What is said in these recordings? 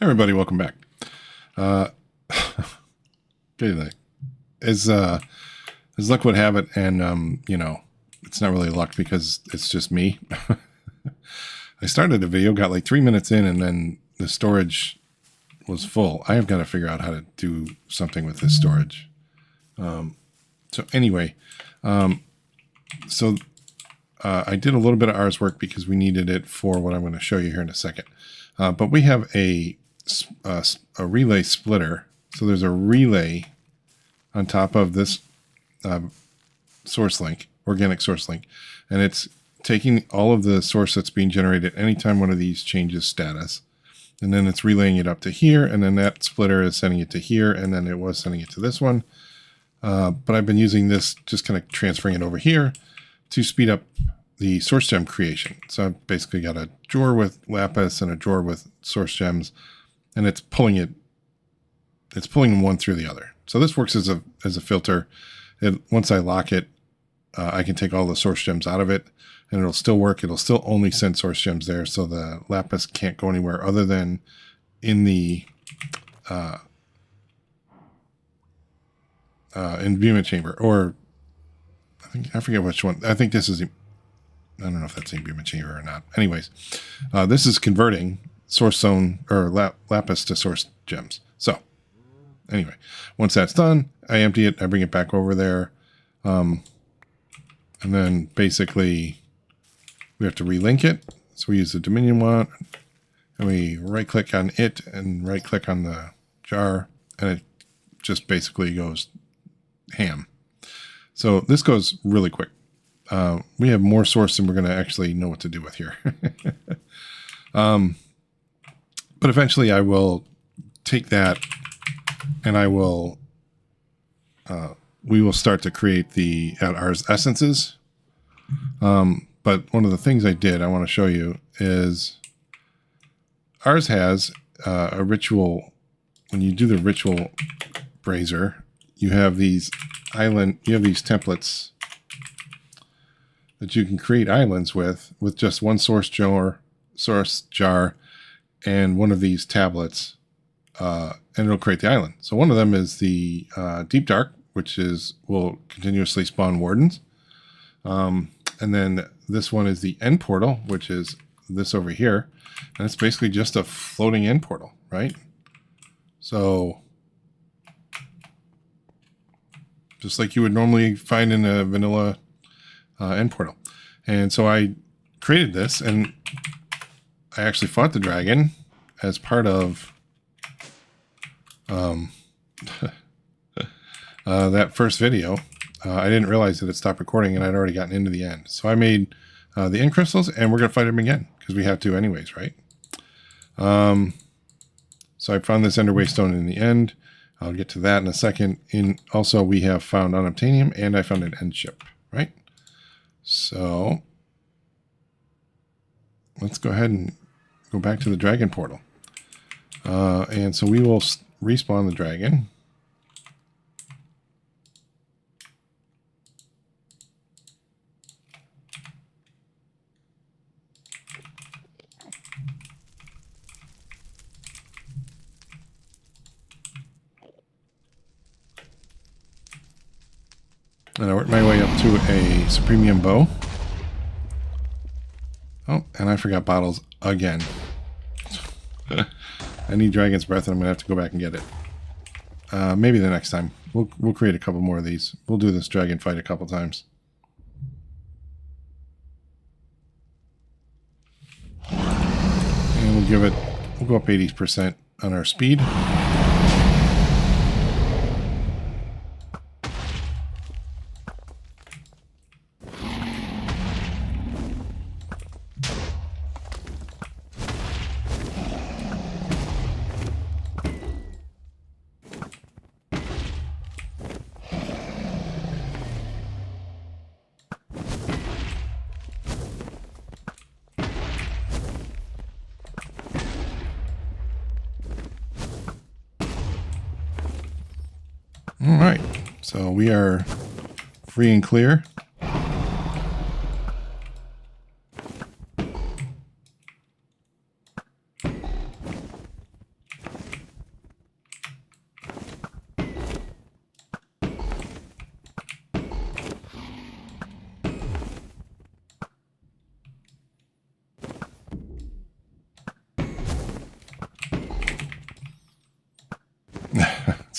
Everybody, welcome back. Okay, as luck would have it, and it's not really luck because it's just me. I started a video, got like 3 minutes in, and then the storage was full. I have got to figure out how to do something with this storage. So anyway, I did a little bit of ours work because we needed it for what I'm going to show you here in a second. But we have a relay splitter. So there's a relay on top of this source link, organic source link, and it's taking all of the source that's being generated anytime one of these changes status, and then it's relaying it up to here, and then that splitter is sending it to here, and then it was sending it to this one. But I've been using this, just kind of transferring it over here to speed up the source gem creation. So I've basically got a drawer with lapis and a drawer with source gems, and it's pulling one through the other. So this works as a filter. Once I lock it, I can take all the source gems out of it, and it'll still work. It'll still only send source gems there, so the lapis can't go anywhere other than in the imbuement chamber, or I forget which one. I think this is, I don't know if that's the imbuement chamber or not. Anyways, this is converting source zone or lapis to source gems. So anyway, once that's done, I empty it, I bring it back over there. And then basically we have to relink it. So we use the Dominion one, and we right click on it and right click on the jar, and it just basically goes ham. So this goes really quick. We have more source than we're going to actually know what to do with here. But eventually I will take that, and we will start to create the ours essences. But one of the things I want to show you is ours has a ritual. When you do the ritual brazier, you have these templates that you can create islands with just one source jar and one of these tablets, and it'll create the island. So one of them is the Deep Dark, which will continuously spawn wardens. And then this one is the end portal, which is this over here. And it's basically just a floating end portal, right? So just like you would normally find in a vanilla end portal. And so I created this, and I actually fought the dragon as part of that first video. I didn't realize that it stopped recording, and I'd already gotten into the end. So I made the end crystals, and we're going to fight him again because we have to anyways, right? So I found this Ender Waystone in the end. I'll get to that in a second. Also, we have found unobtainium, and I found an end ship, right? So let's go ahead and go back to the dragon portal. And so we will respawn the dragon. And I work my way up to a Supremium bow. Oh, and I forgot bottles again. I need Dragon's Breath, and I'm going to have to go back and get it. Maybe the next time. We'll create a couple more of these. We'll do this dragon fight a couple times. And we'll go up 80% on our speed. All right, so we are free and clear.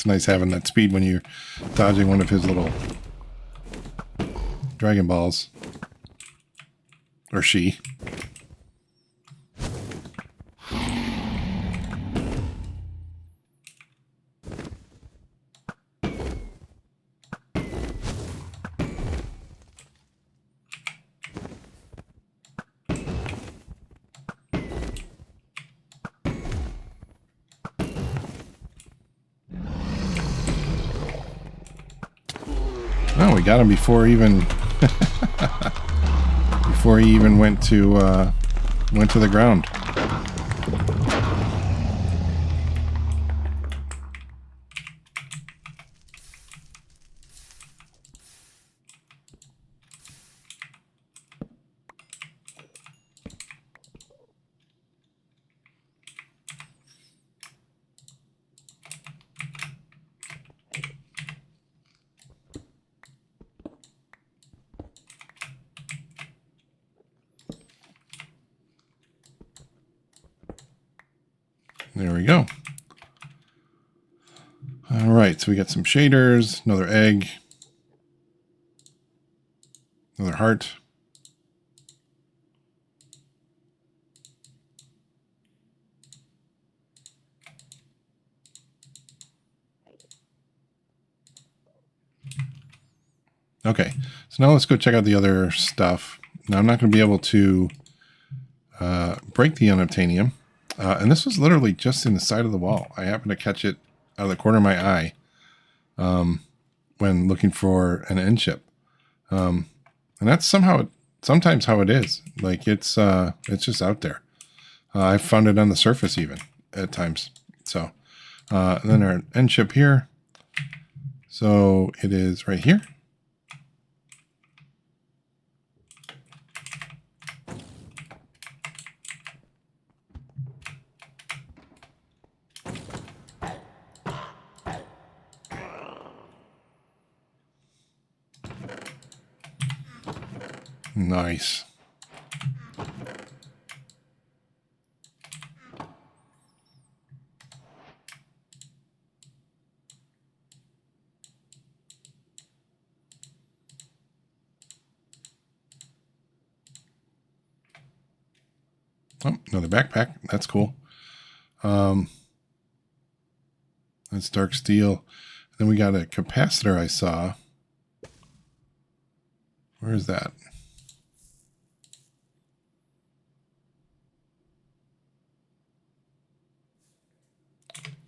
It's nice having that speed when you're dodging one of his little Dragon Balls. Or she. Oh, we got him before even before he even went to the ground. There we go. All right, so we got some shaders, another egg, another heart. Okay, so now let's go check out the other stuff. Now I'm not going to be able to break the unobtainium. And this was literally just in the side of the wall. I happened to catch it out of the corner of my eye when looking for an end chip. And that's sometimes how it is. Like it's just out there. I found it on the surface even at times. So and then our end chip here. So it is right here. Nice. Oh, another backpack. That's cool. That's dark steel. Then we got a capacitor I saw. Where is that?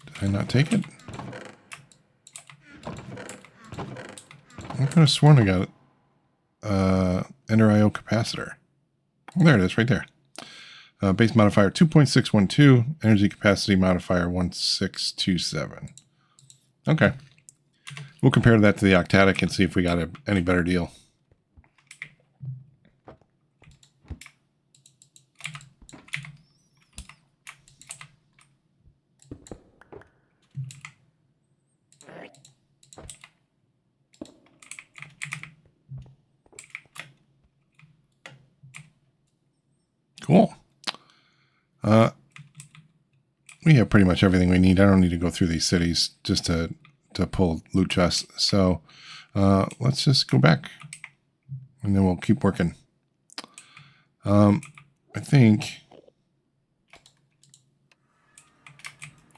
Did I not take it? I could have sworn I got it. Ender IO capacitor. Oh, there it is, right there. Base modifier 2.612, energy capacity modifier 1627. Okay. We'll compare that to the octatic and see if we got any better deal. Cool. We have pretty much everything we need. I don't need to go through these cities just to pull loot chests. So let's just go back and then we'll keep working. I think...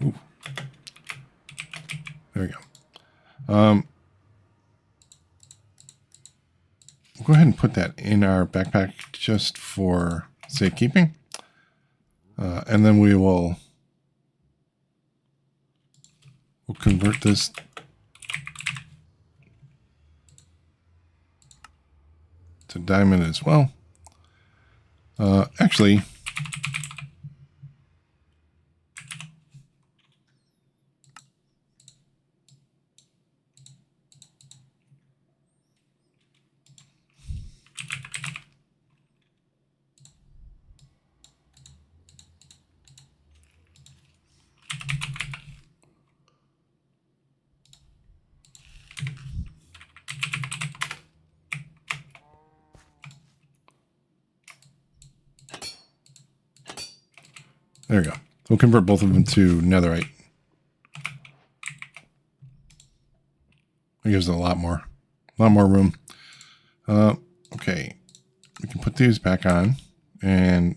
Ooh. There we go. We'll go ahead and put that in our backpack just for safekeeping. And then we'll convert this to diamond as well. Actually, there we go. We'll convert both of them to netherite. It gives it a lot more room. Okay, we can put these back on, and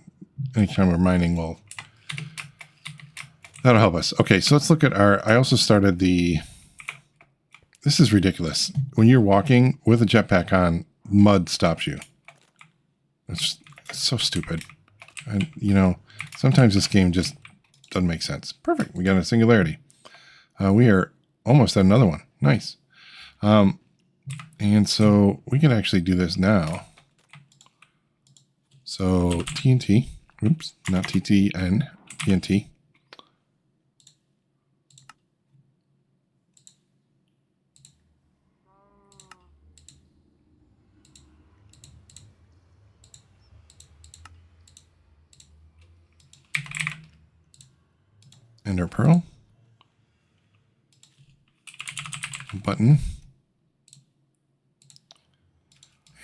anytime we're mining, that'll help us. Okay, so let's look at I also started this is ridiculous. When you're walking with a jetpack on, mud stops you. It's so stupid. And, sometimes this game just doesn't make sense. Perfect. We got a singularity. We are almost at another one. Nice. And so we can actually do this now. So TNT. Oops, not TTN. TNT. Ender pearl. Button.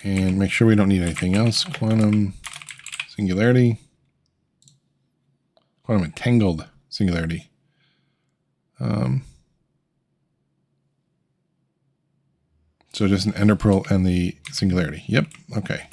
And make sure we don't need anything else. Quantum singularity. Quantum entangled singularity. So just an ender pearl and the singularity. Yep. Okay.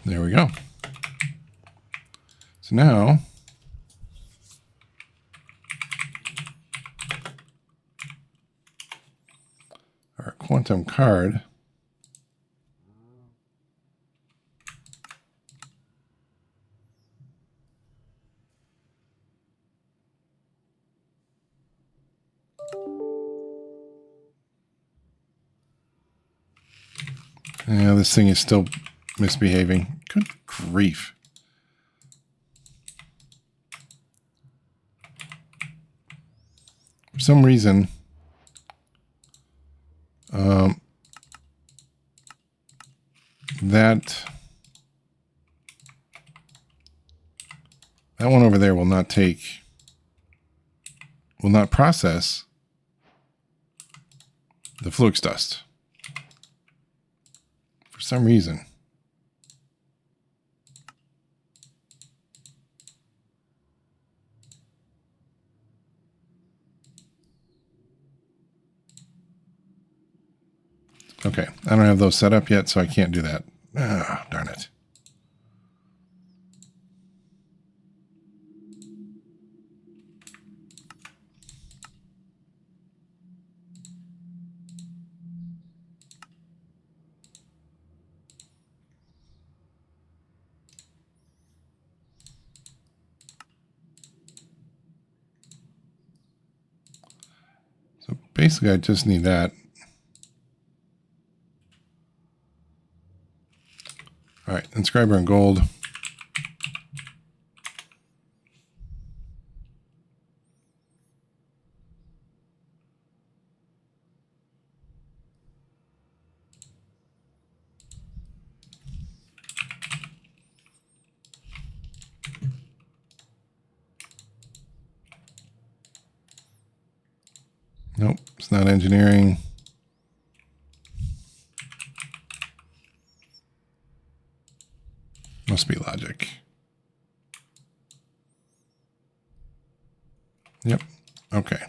There we go. So now our quantum card this thing is still misbehaving. Good grief. For some reason, that one over there will not process the flux dust. For some reason. Okay, I don't have those set up yet, so I can't do that. Ah, darn it. So basically, I just need that. All right, inscriber in gold. Nope, it's not engineering. Must be logic. Yep. Okay.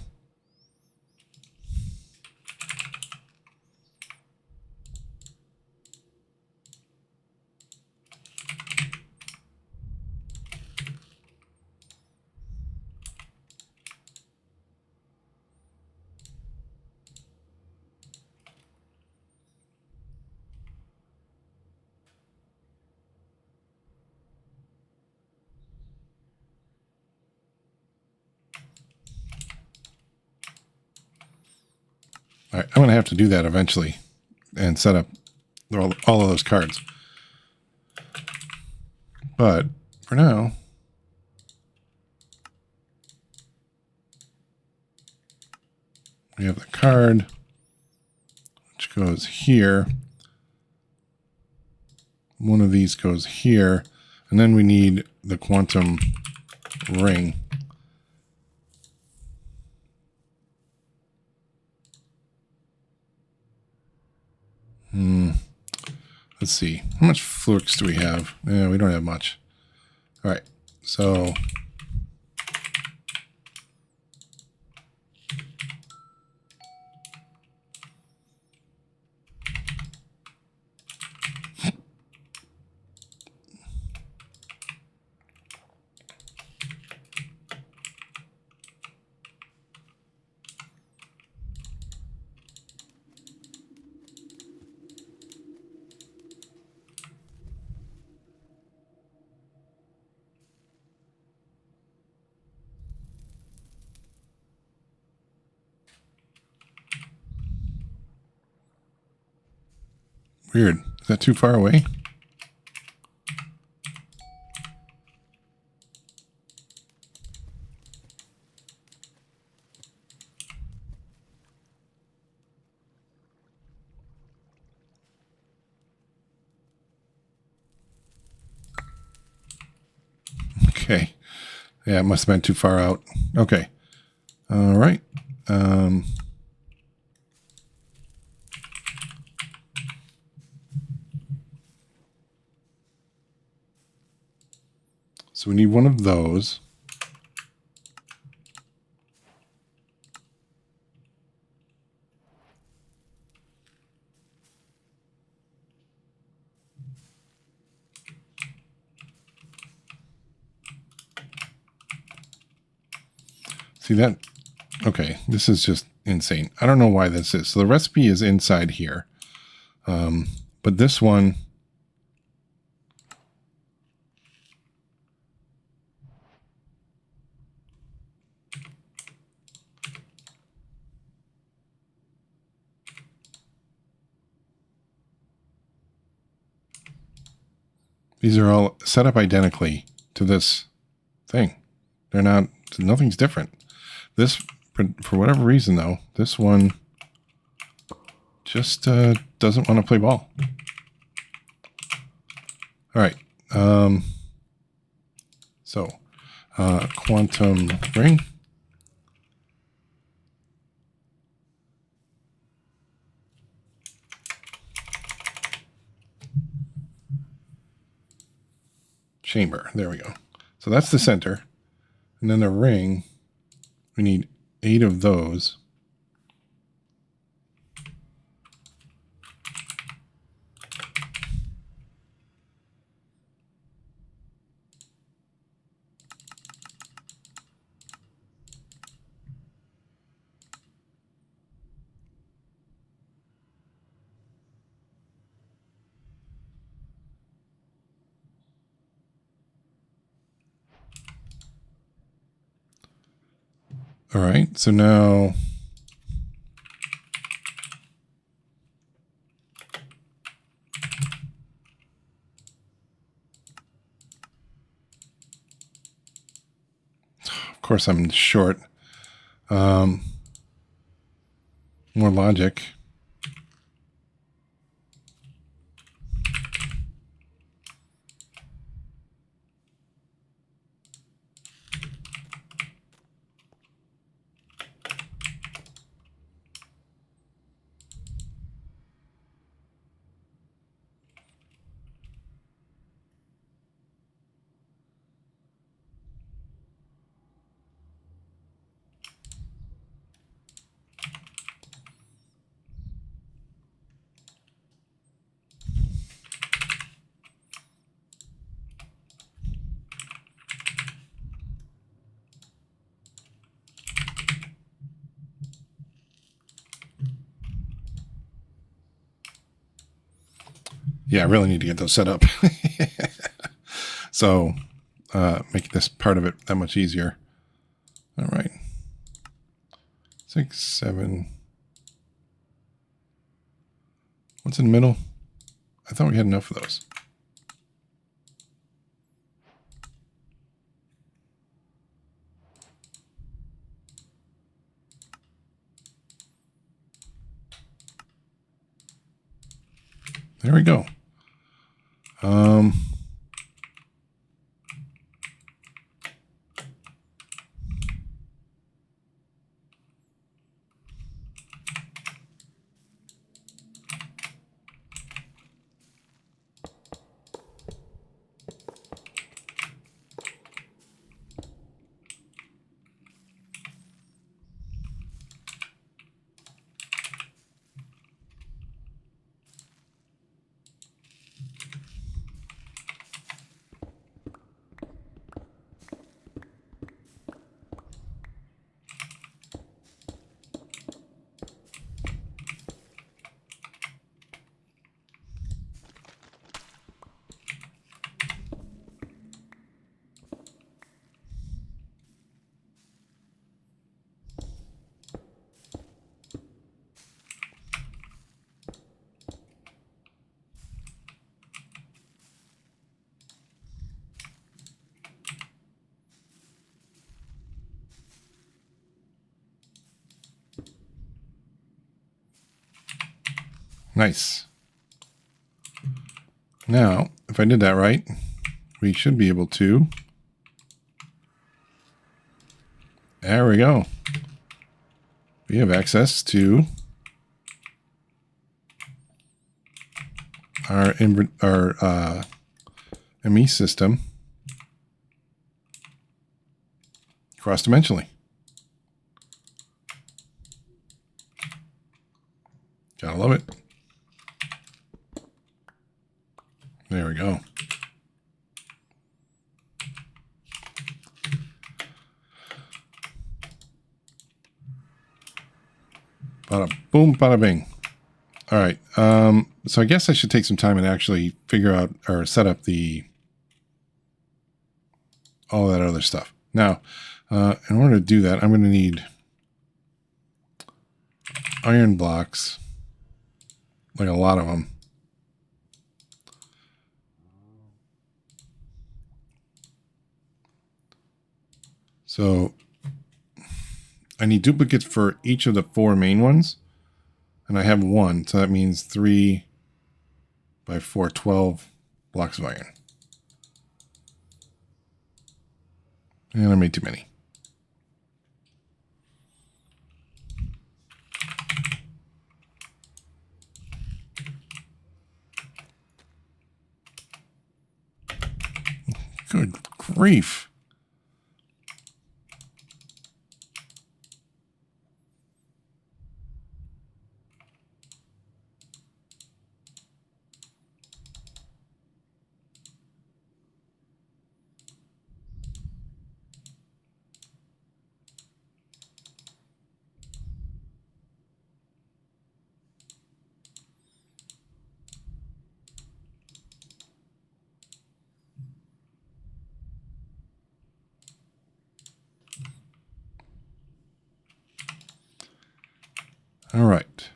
All right, I'm going to have to do that eventually and set up all of those cards. But for now, we have the card, which goes here. One of these goes here. And then we need the quantum ring. Let's see. How much flux do we have? Yeah, we don't have much. All right. So weird. Is that too far away? Okay. Yeah, it must have been too far out. Okay. All right. So we need one of those. See that? Okay, this is just insane. I don't know why this is. So the recipe is inside here. But this one, these are all set up identically to this thing. They're not, nothing's different. This, for whatever reason though, this one just doesn't want to play ball. All right. So quantum ring. Chamber. There we go. So that's the center. And then the ring, we need 8 of those. All right, so now of course I'm short. More logic. Yeah, I really need to get those set up. So make this part of it that much easier. All right. 6, 7. What's in the middle? I thought we had enough of those. There we go. Nice. Now, if I did that right, we should be able to. There we go. We have access to our ME system cross-dimensionally. Gotta love it. There we go. Bada boom, bada bing. All right. So I guess I should take some time and actually figure out or set up all that other stuff. Now, in order to do that, I'm going to need iron blocks, like a lot of them. So I need duplicates for each of the 4 main ones. And I have 1, so that means 3 by 4, 12 blocks of iron. And I made too many. Good grief. All right.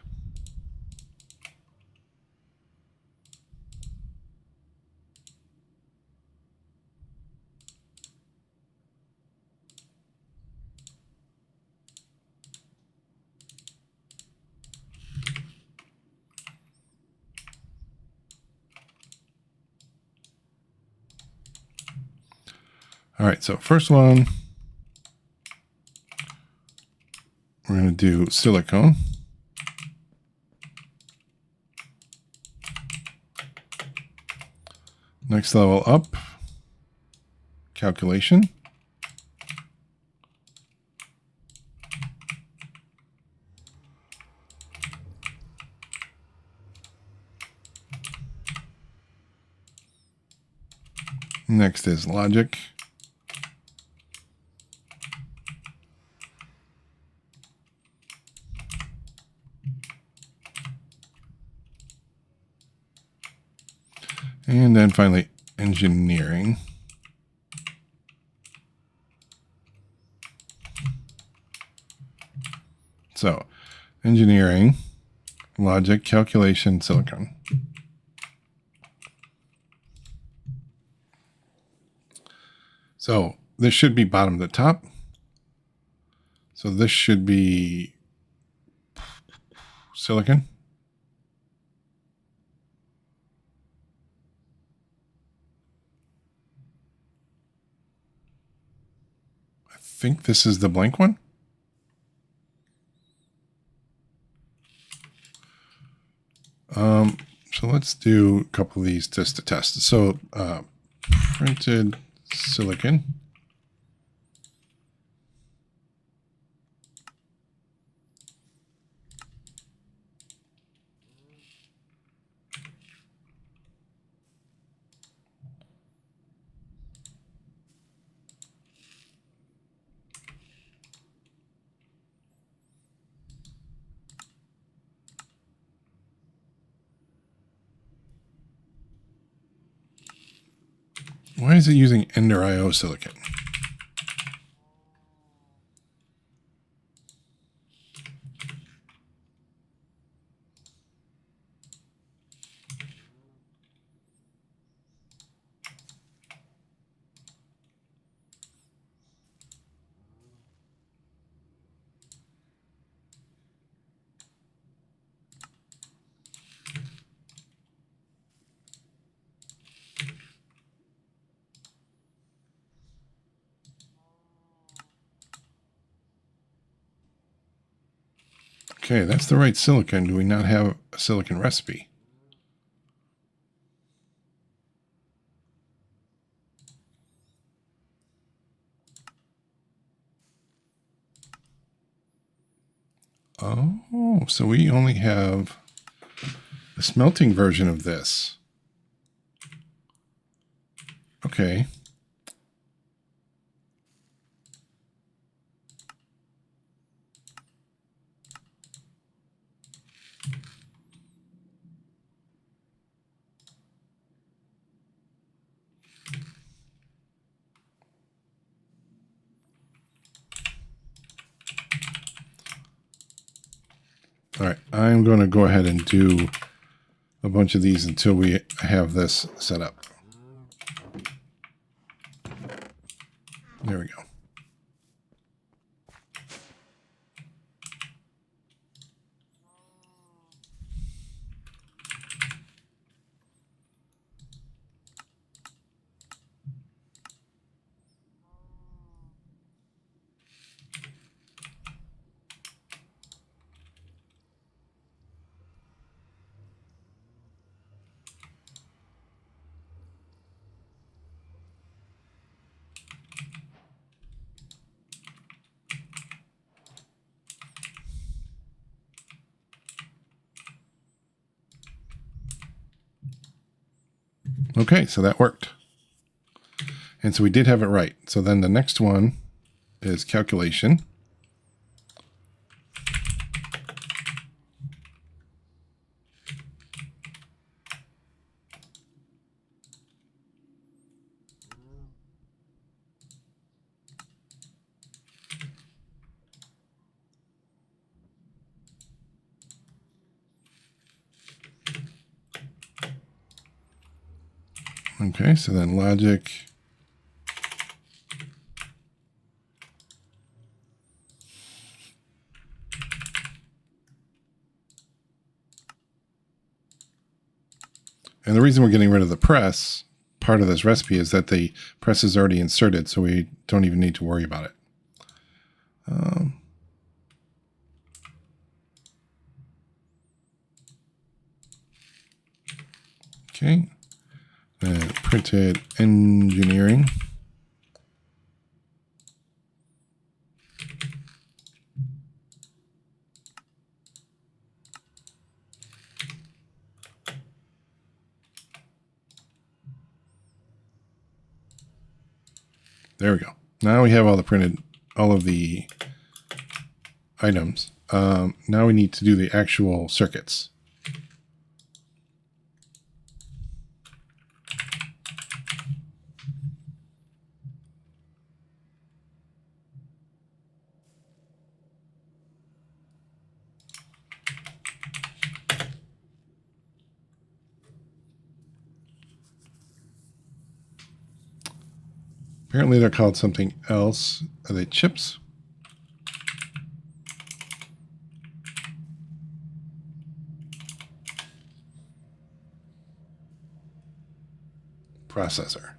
All right, so first one, we're going to do silicone. Next level up, calculation. Next is logic. And then finally, engineering. So, engineering, logic, calculation, silicon. So, this should be bottom to top. So, this should be silicon. I think this is the blank one. So let's do a couple of these just to test. So printed silicon. Why is it using Ender IO silicon? Okay, that's the right silicon. Do we not have a silicon recipe? Oh, so we only have the smelting version of this. Okay. All right, I'm going to go ahead and do a bunch of these until we have this set up. There we go. Okay, so that worked. And so we did have it right. So then the next one is calculation. Okay, so then logic. And the reason we're getting rid of the press, part of this recipe, is that the press is already inserted, so we don't even need to worry about it. Okay, and printed engineering. There we go. Now we have all of the items. Now we need to do the actual circuits. Apparently they're called something else. Are they chips? Processor.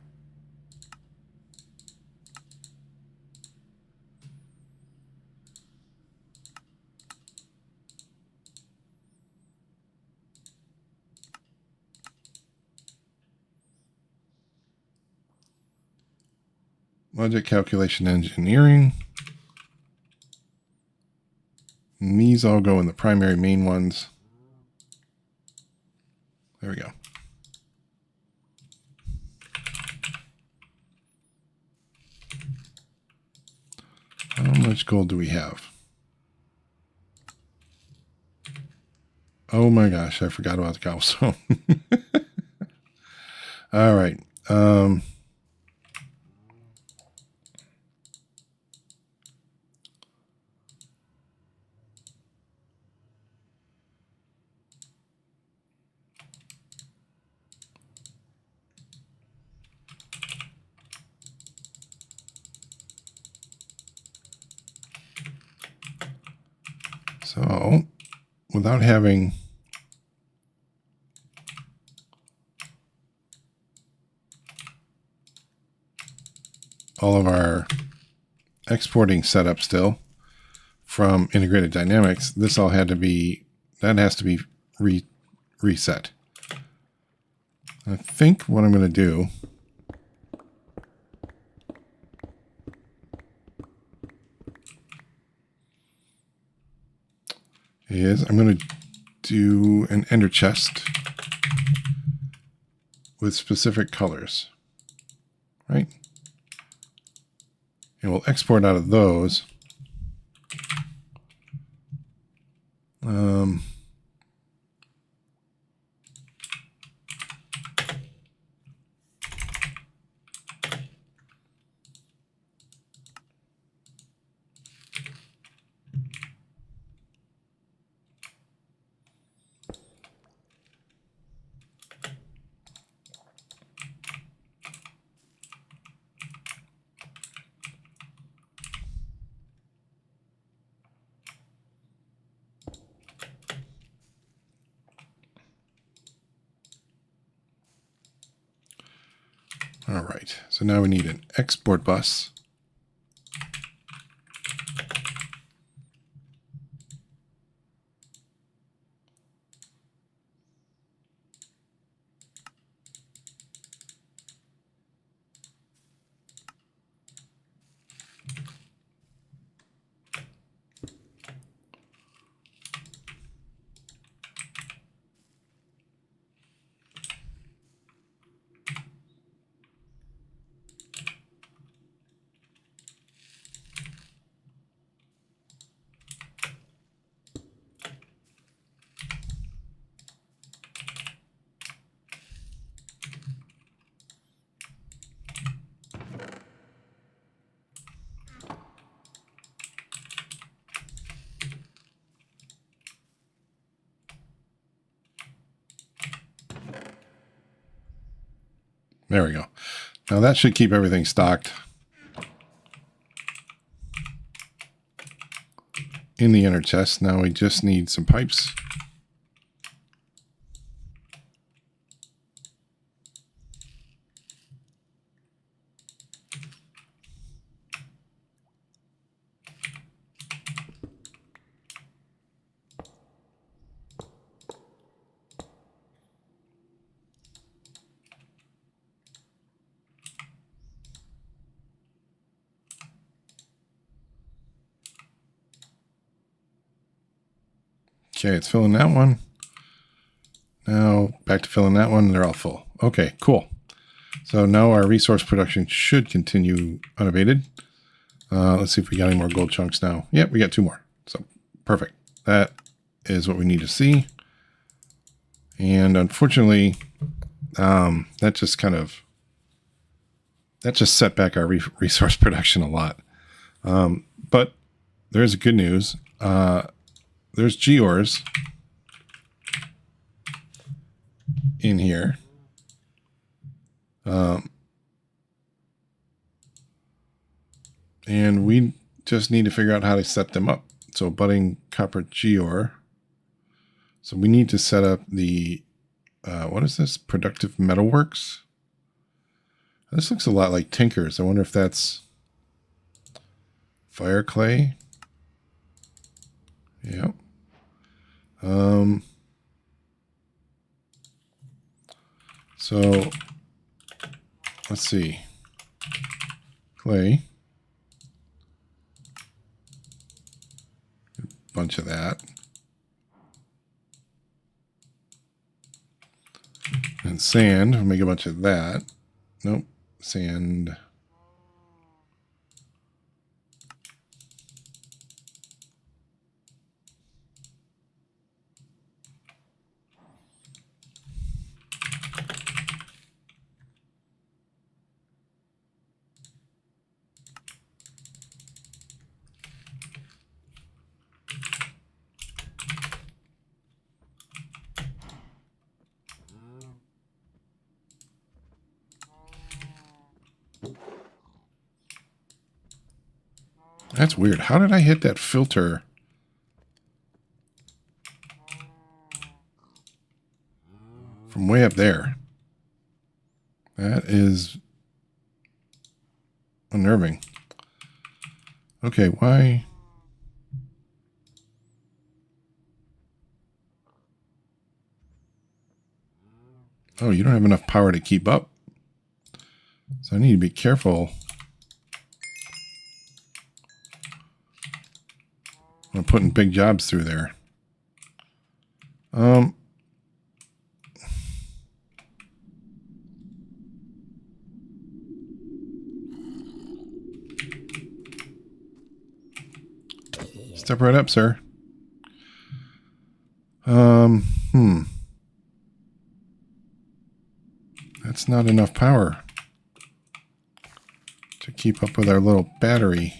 Logic, calculation, engineering. And these all go in the primary main ones. There we go. How much gold do we have? Oh my gosh, I forgot about the cobblestone. All right. So, without having all of our exporting set up still from integrated dynamics, this all had to be, that has to be reset. I think what I'm going to do is I'm going to do an ender chest with specific colors, right? And we'll export out of those. All right, so now we need an export bus. There we go. Now that should keep everything stocked in the inner chest. Now we just need some pipes. Okay, it's filling that one. Now back to filling that one. They're all full. Okay, cool. So now our resource production should continue unabated. Let's see if we got any more gold chunks now. Yep, we got 2 more. So perfect. That is what we need to see. And unfortunately, that just set back our resource production a lot. But there's good news. There's gears in here. And we just need to figure out how to set them up. So budding copper gear. So we need to set up the, what is this? Productive metalworks. This looks a lot like Tinker's. I wonder if that's fire clay. Yep. So let's see. Clay. A bunch of that. And sand. We'll make a bunch of that. Nope. Sand. That's weird. How did I hit that filter? From way up there. That is unnerving. Okay, why? Oh, you don't have enough power to keep up. So I need to be careful. I'm putting big jobs through there. Step right up, sir. That's not enough power to keep up with our little battery.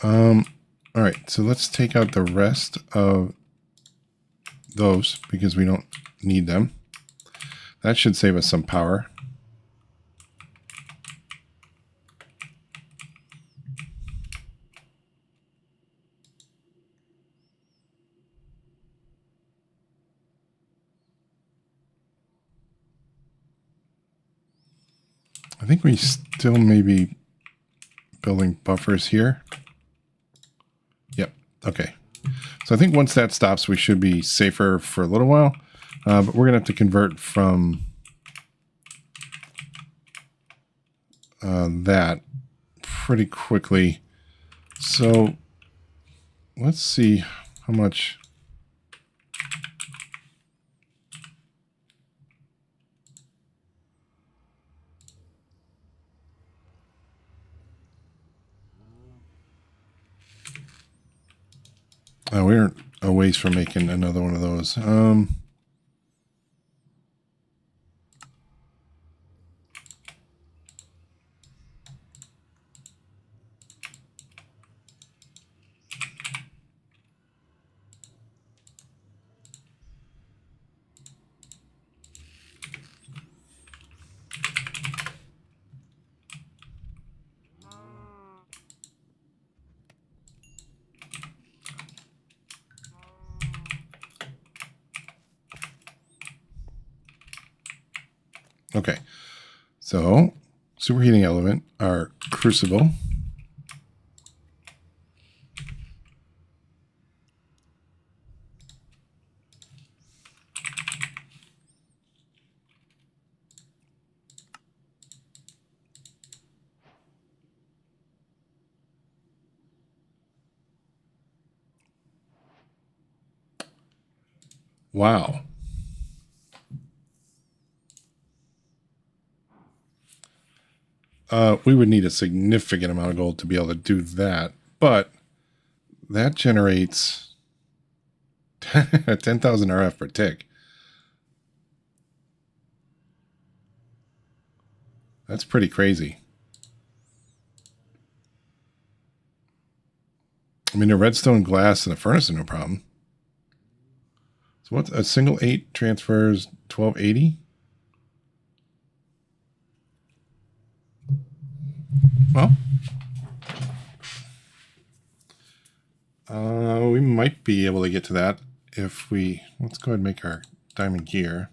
All right, so let's take out the rest of those because we don't need them. That should save us some power. I think we still may be building buffers here. Yep, okay. So I think once that stops, we should be safer for a little while. But we're going to have to convert from that pretty quickly. So let's see how much. We aren't a ways from making another one of those. Okay, so superheating element, our crucible. Wow. We would need a significant amount of gold to be able to do that, but that generates 10,000 RF per tick. That's pretty crazy. I mean, the redstone glass and the furnace is no problem. So what's a single 8 transfers 1280? Well, we might be able to get to that if we... Let's go ahead and make our diamond gear.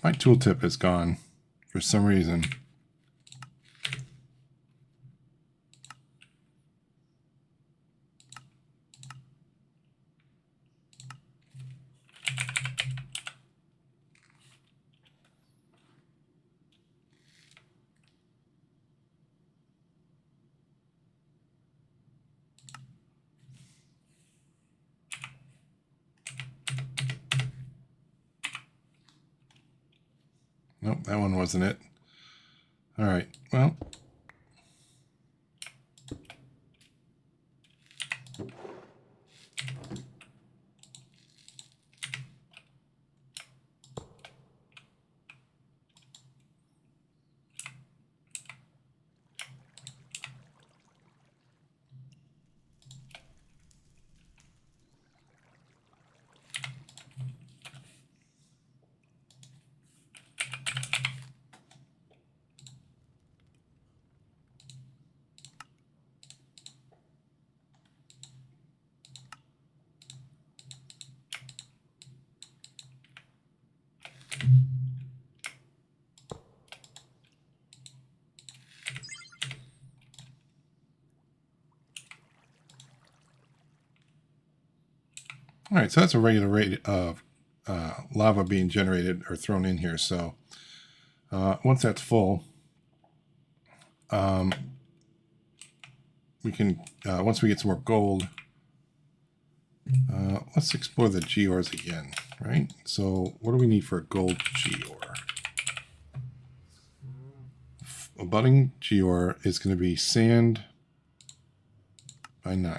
My tooltip is gone for some reason. Nope, that one wasn't it. All right, well. All right, so that's a regular rate of lava being generated or thrown in here. So once that's full, we can, once we get some more gold, let's explore the gears again, right? So what do we need for a gold geor? A budding geor is going to be sand by 9.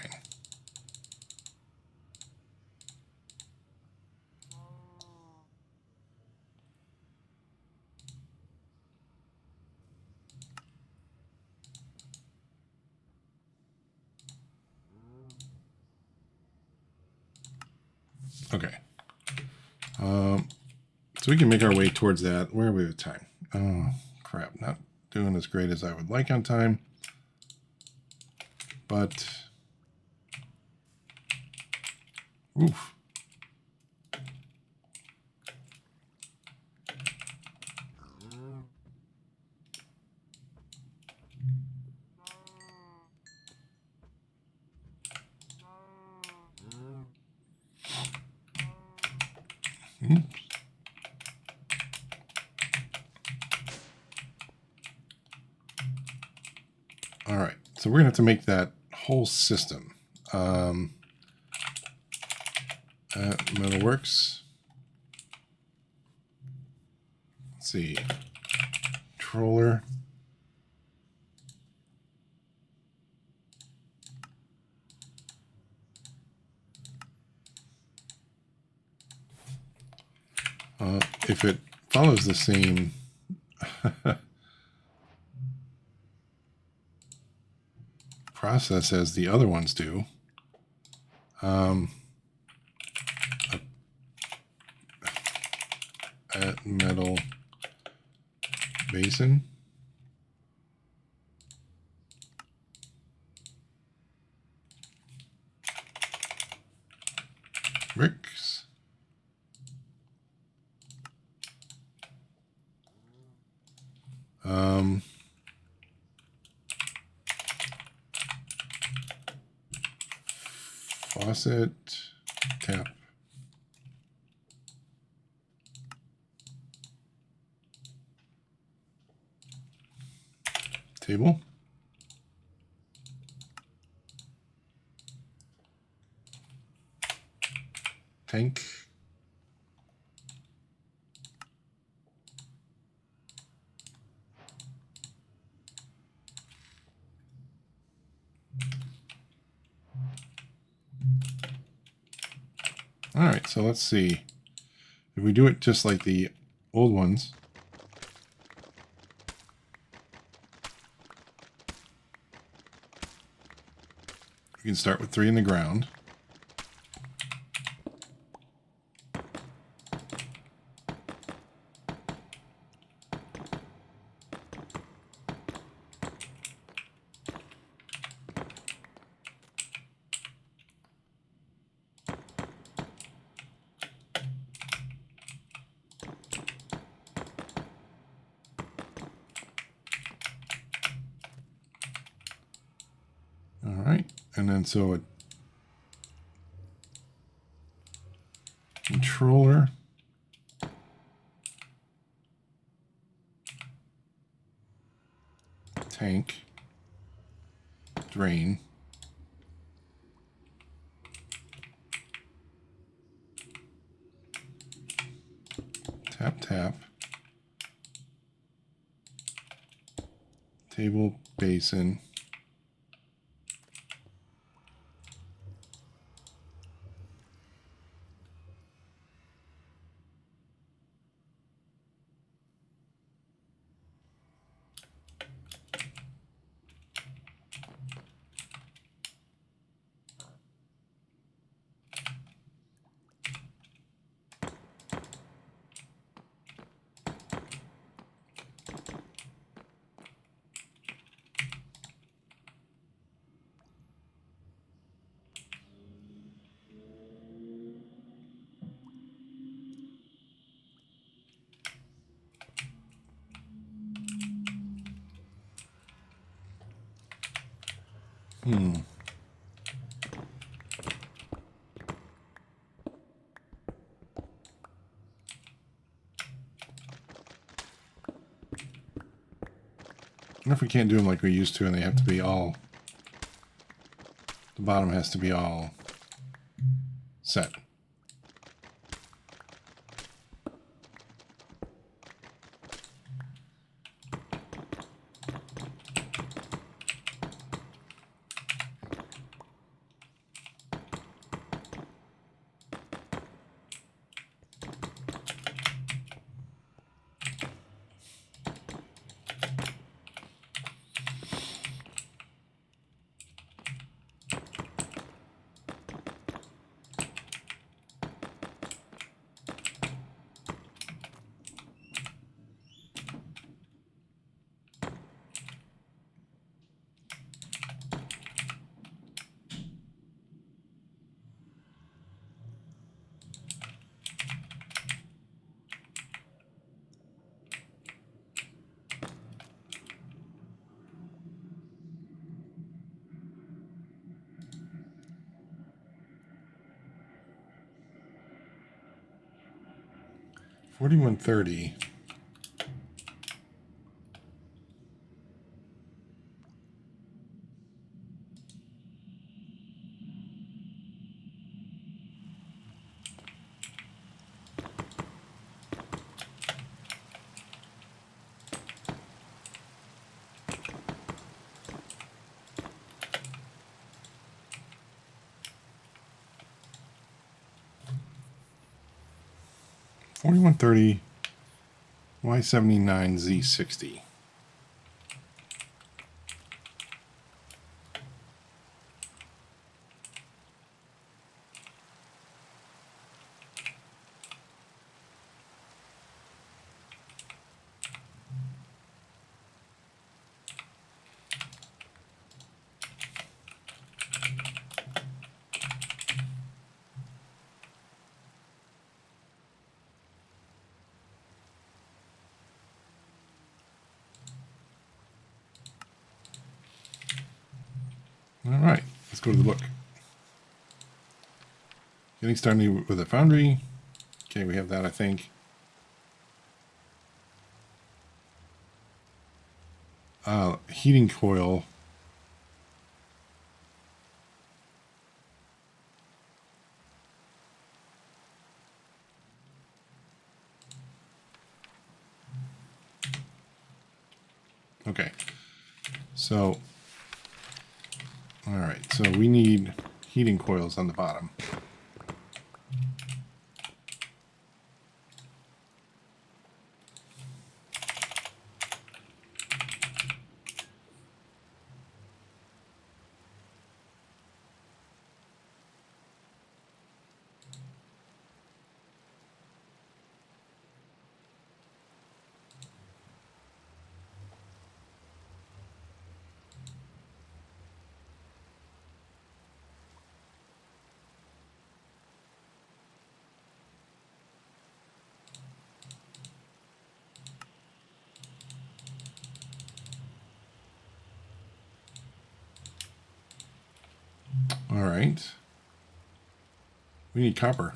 Okay. So we can make our way towards that. Where are we with time? Oh, crap. Not doing as great as I would like on time. But, oof. Oops. All right, so we're going to have to make that whole system. Metalworks. Let's see. Controller. If it follows the same process as the other ones do, at metal basin. Bricks. Faucet, tap. Table. Tank. All right, so let's see. If we do it just like the old ones, we can start with 3 in the ground. All right, and then so a controller, tank, drain, tap, tap, Table, basin. I wonder if we can't do them like we used to and they have to be all, the bottom has to be all set. $41.30. $41.30 Y79Z60. All right, let's go to the book. Getting started with a foundry. Okay, we have that, I think. Heating coil. Okay, so, all right, so we need heating coils on the bottom. All right. We need copper.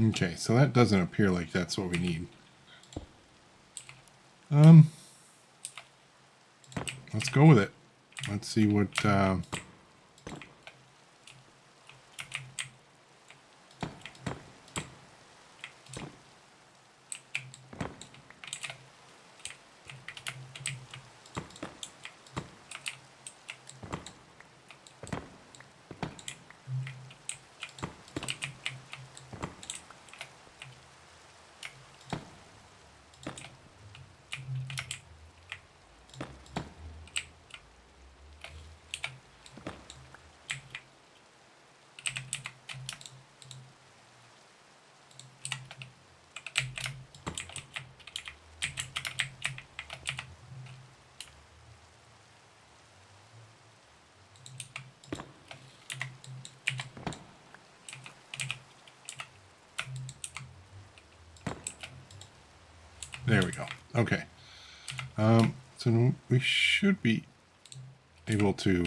Okay, so that doesn't appear like that's what we need. Let's go with it. Let's see what... There we go. Okay. So we should be able to...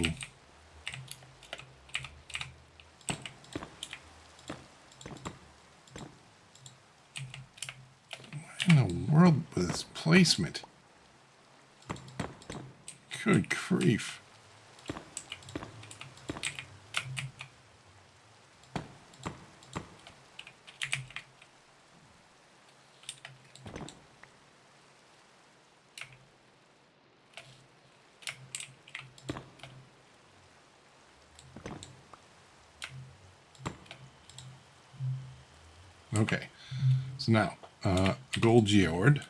What in the world with this placement? Good grief. Okay, so now, gold geode.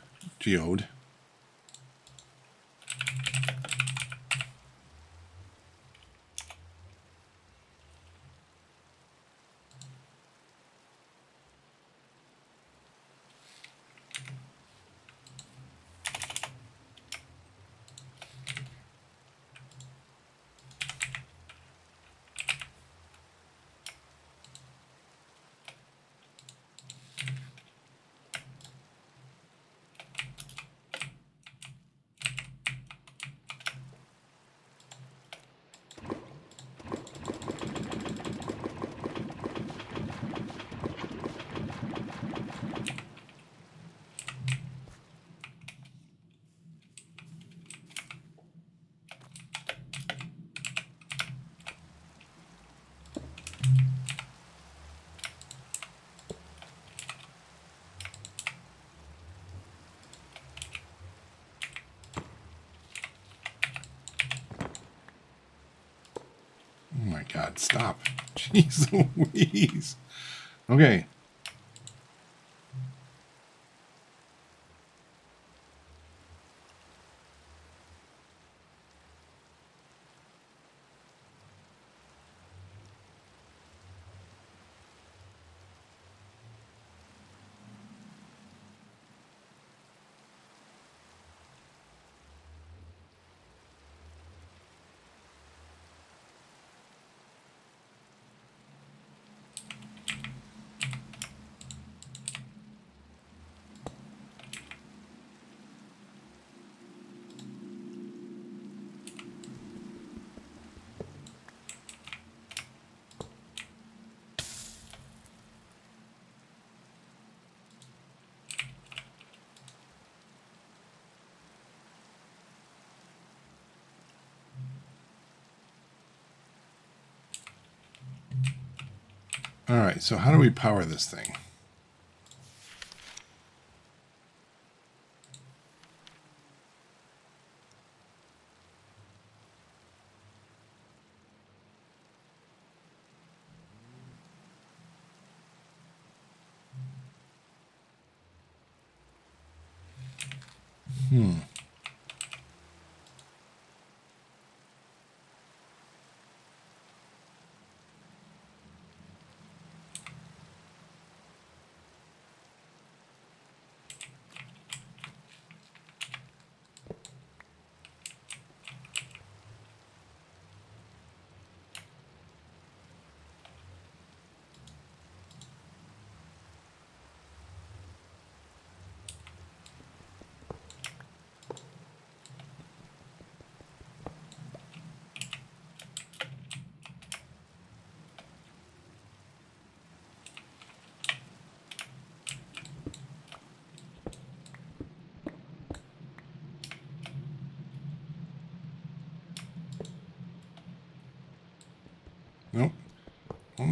Oh my God, stop. Jeez Louise. Okay. All right, so how do we power this thing?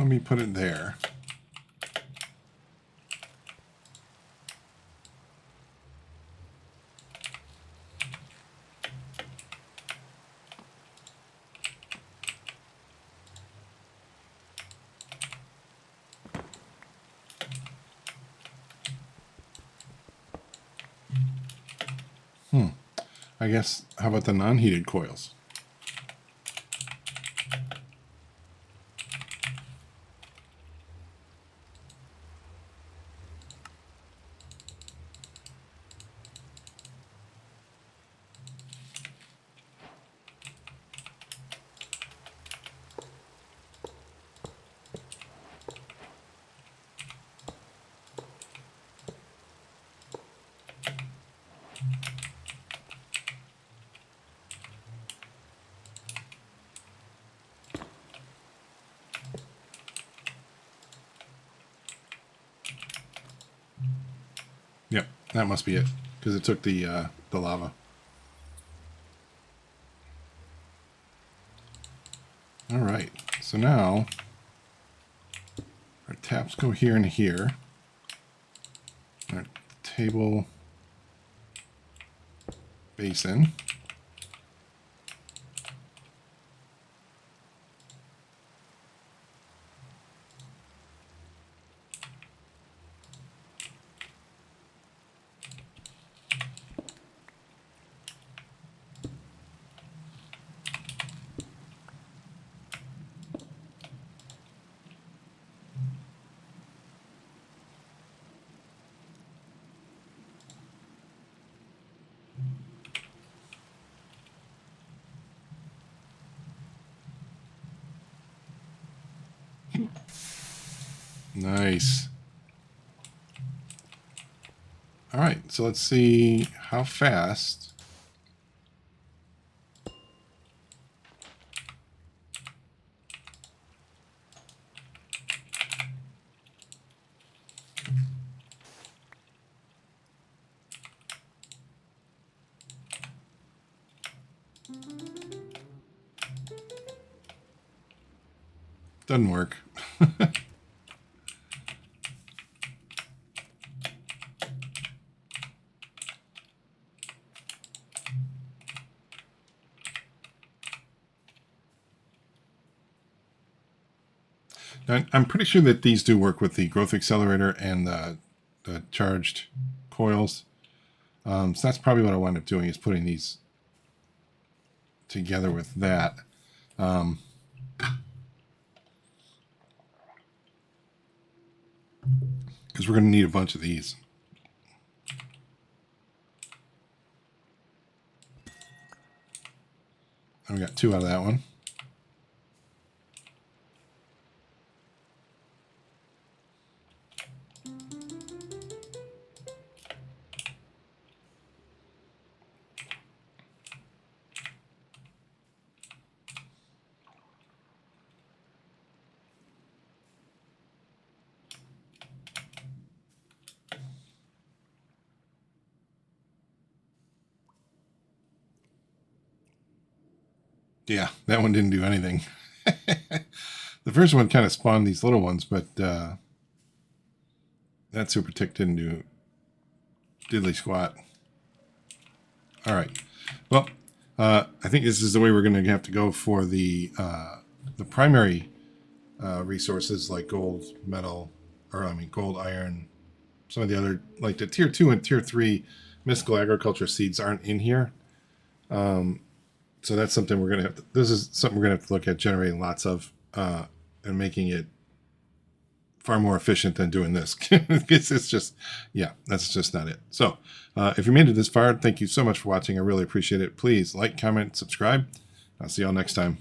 let me put it there. I guess, how about the non-heated coils? Yep, that must be it, because it took the lava. All right, so now our taps go here and here. Our table basin. Nice. All right, so let's see how fast. Doesn't work. Now, I'm pretty sure that these do work with the growth accelerator and the charged coils. So that's probably what I wind up doing, is putting these together with that. Because we're going to need a bunch of these. And we got 2 out of that one. Yeah, that one didn't do anything. The first one kind of spawned these little ones, but that super tick didn't do diddly squat. All right. Well, I think this is the way we're going to have to go for the primary resources like gold, metal, gold, iron. Some of the other, like the tier 2 and tier 3 mystical agriculture seeds aren't in here. So that's something we're going to have to, this is something we're going to have to look at generating lots of and making it far more efficient than doing this. It's just, yeah, that's just not it. So if you made it this far, thank you so much for watching. I really appreciate it. Please like, comment, subscribe. I'll see y'all next time.